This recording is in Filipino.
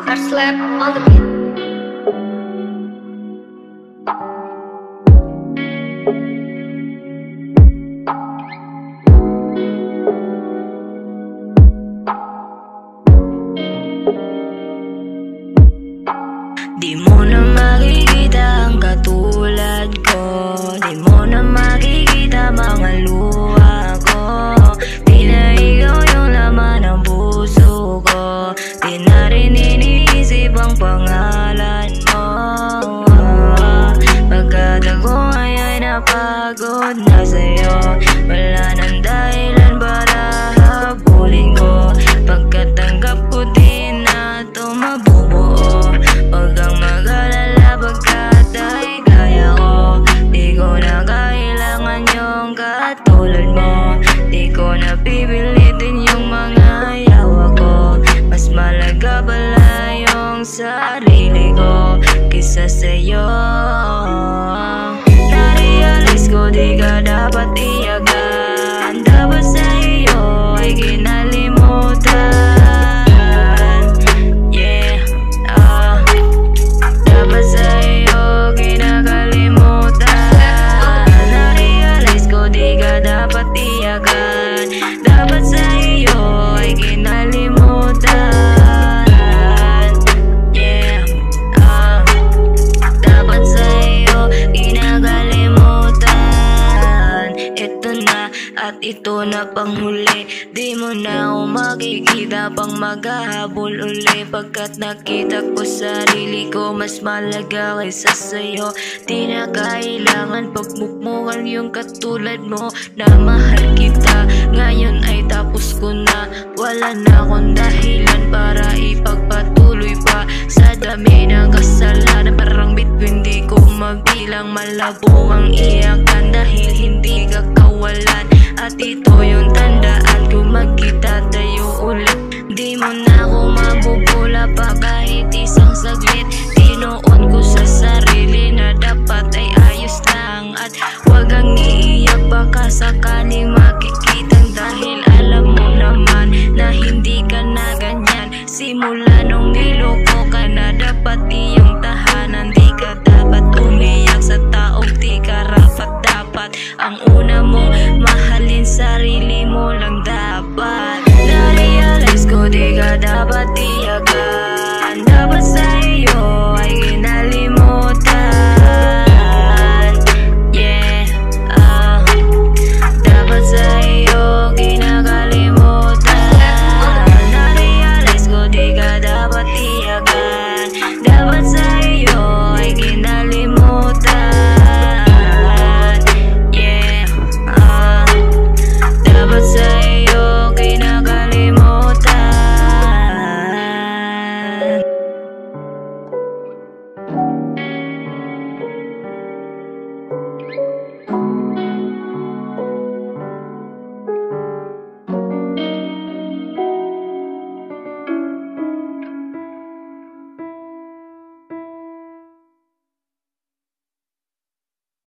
First slap on the beat. Di mo na makikita ang katulad ko, di mo na makikita mga luha ko. Di na ikaw yung laman ng puso ko, di na rin iniisip ang pangalan mo. Pagkat ako ngayon'y napagod na sa'yo, wala nang dahilan para habulin ko. Pagkatanggap ko din na ito mabubuo, huwag kang mag-alala pagkat ay kaya ko. Di ko na kailangan yung katulad mo, di ko na pipilitin yung mga yawa ko. Mas malaga pala yung sarili ko kaysa sa'yo. Na-realize ko di ka dapat iyagan, dapat sa'yo ay kinalimutan. Dapat sa iyo ay kinalimutan. Yeah, dapat sa iyo kinakalimutan. Ito na at ito na panghuli, di mo na ako makikita pang maghahabol uli. Pagkat nakita ko sarili ko mas malaga kaysa sa'yo. Di na kailangan pagmukmukan yung katulad mo na mahal kita. Ngayon ay tapos ko na, wala na akong dahilan para ipagpatuloy pa. Sa dami ng kasalanan parang bituin di ko mabilang. Malabo ang iyakan dahil hindi ka kawalan. At ito yung tandaan ko, magkita tayo ulit. Di mo na ako mabubula pa kahit isang saglit. Tinoon ko sa sarili na dapat ay ayos lang. At huwag kang iiyak baka sakaling makikitang, dahil alam mo naman na hindi ka na ganyan. Simula nung niloko ka na dapat iyong tahanan. Di ka dapat umiyak sa taong di ka rapat-dapat. Ang una mo mahalin sarili mo lang dapat. Na-realize ko di ka dapat iyak